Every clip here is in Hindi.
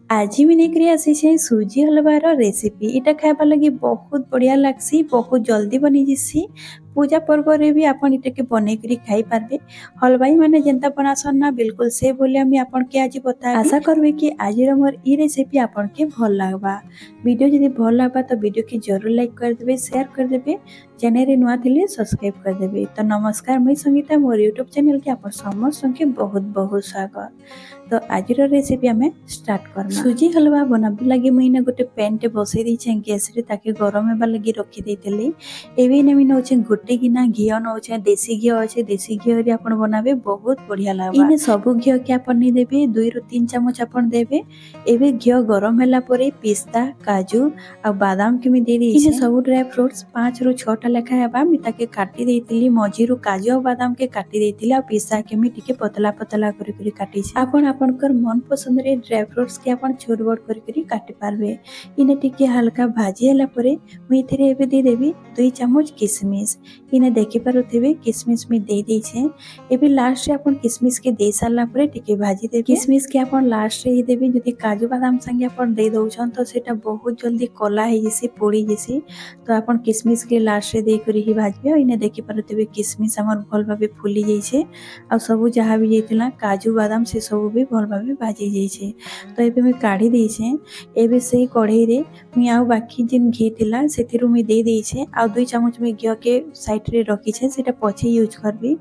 आज भी नहीं आसी सुजी हलवार रेसिपी इटा खाइबा लगी बहुत बढ़िया लगसी बहुत जल्दी बनी जिसी पूजा पर्व रे भी आपन इटा के बने करी खाई पारबे। हलवाई माने जेंता बनासन ना बिल्कुल से बोले हम आपन के आज बता आशा करबे कि आज मोर ई रेसिपी आपन के भल लागबा। वीडियो यदि भल लागबा तो वीडियो की जरूर लाइक कर देबे शेयर कर देबे चैनल रे नुआ थिले सब्सक्राइब कर देबे। तो नमस्कार मुई संगीता मोर यूट्यूब चैनल के आपन समस्त के बहुत बहुत स्वागत। तो आज रेसिपी आम स्टार्ट करना। सुजी हलवा बनाबे लगी मुझे गोटे पैन टे बसई देछे गैस रे ताकि गरम हेबा लगी रखी देतेली। एबे ने मिन होचे गोटे गिना घी नौचे देसी घी अच्छे देसी घी रे आपण बनाबे बहुत बढ़िया लागबा। इने सब घी के आपण नि देबे 2 रु 3 चम्मच आपण देबे। एबे घी गरम होला परे पिस्ता काजू आ बादाम के मी दे दी। इने सब ड्राई फ्रूट्स 5 रु 6 टा लेखा हेबा मी ताके काटी देतिली मझी रु काजू आ बादाम के काटी देतिली आ पिस्ता के मी टिके पतला पतला करी करी काटी छी। आपण आपनकर मन पसंद रे ड्राई फ्रूट्स के आपण छोट बड़ करी करी काटी पारबे। इने टिके हल्का भाजी होला परे मी इथरे एबे दे देबी 2 चम्मच किशमिश। इने देखि पारुथिबे किशमिश मी दे दै छे। एबे लास्ट रे आपण किशमिश के दे सारला परे टिके भाजी देबे। किशमिश के आपण लास्ट रे ही देबे जदि काजू बादाम संगे आपण दे दउछन तो सेटा बहुत जल्दी कला हे जैसे पोड़ी जैसे। तो आपण किशमिश के लास्ट रे दे करी ही भाजबे। इने देखि पारुथिबे किशमिश हमर भल भाबे फुली जाई छे आ सब जहा भी जैतिला काजू बादाम से सब भी भल भाबे भाजी जाई छे। तो एबे मैं काढ़ी दै छे। एबे से कढ़ाई रे मी आउ बाकी जिन घी थिला सेथिरु मी दे दै छे आ 2 चम्मच में घी के साइड रे रखी छे सेटा पछे यूज करबी।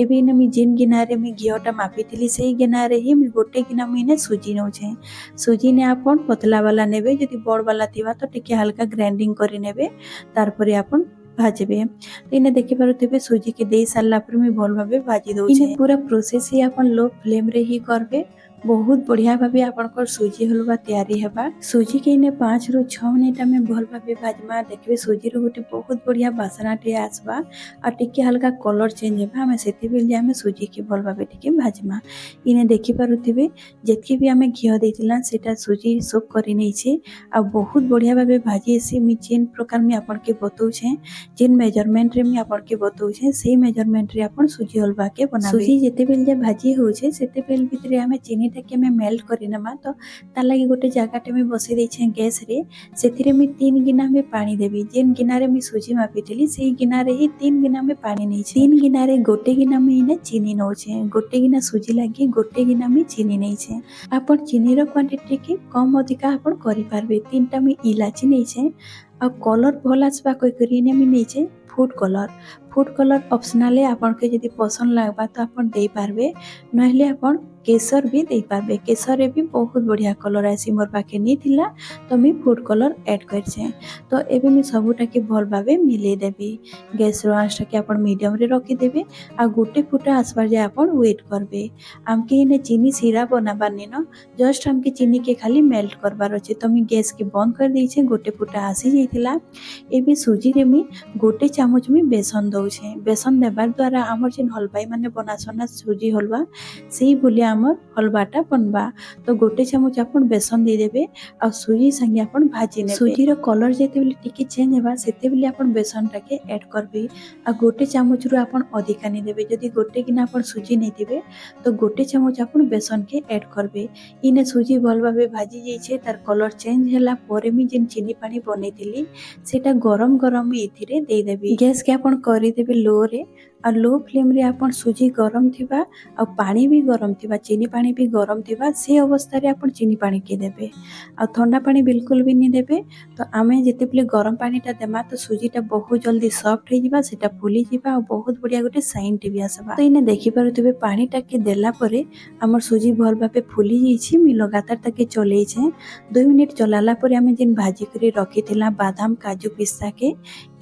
एबे ने मी जिन गिना रे मी घीटा मापी थिली सेही गिना रे ही मी गोटे गिना मी ने सुजी नौ छे। सुजी ने आपण पतला वाला नेबे जदि बड़ वाला थिबा तो टिके हल्का ग्राइंडिंग करि नेबे तार परे आपण भाजबे। तो इने देखि पारुथिबे सुजी के दे सारला पर मी भल भाबे भाजी दउ छे। इने पूरा प्रोसेस ही आपण लो फ्लेम रे ही करबे बहुत बढ़िया भाबे आपनकर सुजी हलवा तैयारी हेबा। सुजी के इने 5 रु 6 मिनिट में भल भाबे भाजमा देखबे सुजी रो गोटे बहुत बढ़िया बासना टे आसबा आ टिके हल्का कलर चेंज हेबा हमें सेति बेल जे हमें सुजी के भल भाबे टिके भाजमा। इने देखि पारुथिबे जेतकी भी हमें घी देतिला सेटा सुजी सोक करि नै छे आ बहुत बढ़िया भाबे भाजी एसी मी जेन प्रकार में आपन के बतौ छे जेन मेजरमेंट रे मी आपन के बतौ छे सेही मेजरमेंट रे आपन सुजी हलवा के बनाबे। सुजी जेते बेल जे भाजी हो छे सेते बेल भितरे हमें चीनी के मैं मेल्ट करिनमा तो तार लगी गोटे जगह में बसई दे छे गैस रे सेथिरे मी 3 गिना में पानी देबी। जेन गिना रे मी सुजी मापी थिली सेही गिना रे ही 3 गिना में पानी नै छे। 3 गिना रे गोटे गिना में इने चीनी नौ छे गोटे गिना सुजी लगी गोटे गिना में चीनी नै छे। आपण चीनी रो क्वांटिटी के कम अधिका आपण करि पारबे। 3टा में इलायची नै छे आ कलर भल आसबा कोइ करी ने मी नै छे फूड कलर ऑप्शनल है आपन के यदि पसंद लागबा तो आपन दे पारबे नहले आपन केसर भी दे पारबे। केसर रे भी बहुत बढ़िया कलर आसी मोर पाके नहीं थिला तो मी फूड कलर ऐड कर छे। तो एबे मी सबुटा के भल भाबे मिले देबी। गैस रो आंच के आपन मीडियम रे रखी देबे आ गोटे फुटा आसबार जे आपन वेट करबे। हमके इने चीनी सिरा बनाबा ने न जस्ट हमके चीनी के खाली मेल्ट करबार अछि। तो मी गैस के बंद कर दै छे गोटे फुटा आसी जाइथिला। एबे सुजी रे मी गोटे चामच में बेसन दउ छे। बेसन देबार द्वारा हमर जेन हलवाई माने बनासना सुजी हलवा सेही बोलिया हमर हलवाटा बनबा। तो गोटे चामच आपन बेसन दे देबे आ सुजी संगे आपन भाजी नेबे। सुजी रो कलर जेते बेले टिके चेंज हेबा सेते बेले आपन बेसन टाके ऐड करबे आ गोटे चामच रो आपन अधिका नै देबे। जदि गोटे गिना आपन सुजी नै देबे तो गोटे चामच आपन बेसन के ऐड करबे। इने सुजी भल भाबे भाजी जाई छे तार कलर चेंज होला परे मी जेन चीनी पानी बनेतिली सेटा गरम गरम मी इथिरे दे देबी। गैस के आपन करि देबे लो रे आ लो फ्लेम रे आपन सुजी गरम थिबा आ पानी भी गरम थिबा चीनी पानी भी गरम थिबा से अवस्था रे आपन चीनी पानी के देबे आ ठंडा पानी बिल्कुल भी नहीं देबे। तो आमे जेते बेले गरम पानीटा देमा तो सुजीटा बहुत जल्दी सॉफ्ट हो जिबा सेटा फुली जिबा आ बहुत बढ़िया गोटे साइंट भी आसबा। तो इने देखि पारुथिबे पानीटा के देला परे हमर सुजी भल भाबे फुली जाई छी। मी लगातार ताके चलै छे 2 मिनिट चलाला परे हमें जेन भाजी करी रखी थिला बादाम काजू पिस्ता के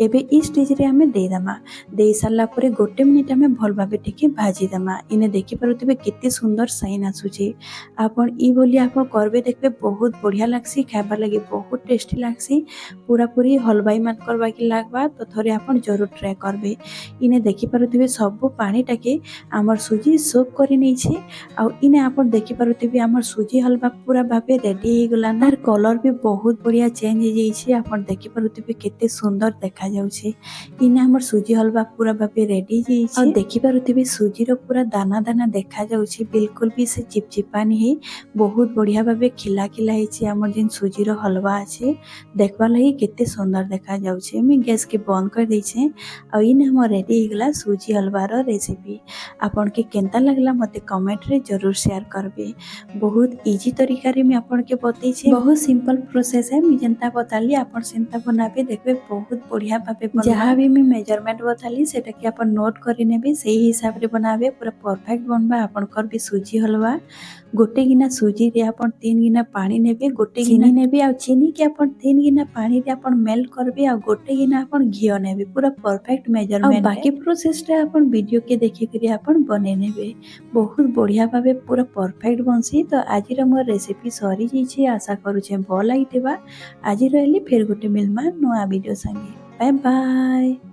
एबे ई स्टेज रे हमें दे दमा। दे सारला परे गोटे मिनिट हमें भल भाबे टिके भाजी दमा। इने देखि पारुथिबे केते सुंदर साइन आसुचे। आपन ई बोली आपन करबे देखबे बहुत बढ़िया लागसी खाबा लगी बहुत टेस्टी लागसी पूरा पूरी हलवाई मान करबा की लागबा। तो थोड़े आपन जरूर ट्राई करबे। इने देखि पारुथिबे सब पानी टाके हमर सुजी सोक करि नै छे आ इने आपन देखि पारुथिबे हमर सुजी हलवा पूरा भाबे रेडी हे गला ना। कलर भी बहुत बढ़िया चेंज हो जाई छे। आपन देखि पारुथिबे केते सुंदर देखा जाउ छे। इने हमर सुजी हलवा पूरा भाबे रेडी ହେଇଯାଇଛି ଆଉ ଦେଖିପାରୁଥିବେ ସୁଜିର ପୁରା ଦାନା ଦାନା ଦେଖାଯାଉଛି ବିଲକୁଲ ବି ସେ ଚିପଚିପା ନୁହେଁ ବହୁତ ବଢ଼ିଆ ଭାବେ ଖିଲା ଖିଲା ହେଇଛି ଆମର ଯେନ୍ ସୁଜିର ହଲବା ଅଛି ଦେଖବା ଲାଗି କେତେ ସୁନ୍ଦର ଦେଖାଯାଉଛି ମୁଇଁ ଗ୍ୟାସ୍କେ ବନ୍ଦ କରିଦେଇଛେ ଆଉ ଇନେ ଆମର ରେଡ଼ି ହେଇଗଲା ସୁଜି ହଲବାର ରେସିପି ଆପଣକେ କେନ୍ତା ଲାଗଲା ମତେ କମେଣ୍ଟରେ जरूर शेयर करबे बहुत इजी तरीका रे मैं आपन के बतैछे बहुत सिंपल प्रोसेस है मैं जनता बताली आपन सेंता बनाबे देखबे बहुत बढ़िया भाबे बनबा जहां भी मैं मेजरमेंट बताली सेटा के आपन नोट करि नेबे सही हिसाब रे बनाबे पूरा परफेक्ट बनबा आपन कर भी सुजी हलवा गोटे गिना सुजी रे आपन 3 गिना पानी नेबे गोटे गिना नेबे आ चीनी के आपन 3 गिना पानी रे आपन मेल्ट करबे आ गोटे गिना आपन घियो नेबे पूरा परफेक्ट मेजरमेंट बाकी प्रोसेस रे आपन वीडियो के देखि करी आपन बने नेबे बहुत बढ़िया भाबे पूरा परफेक्ट बनसी तो आज मोर रेसिपी सरी जाइए आशा करुचे भल लगी आज रही फिर गोटे मिलमा नुआ वीडियो संगे बाय बाय।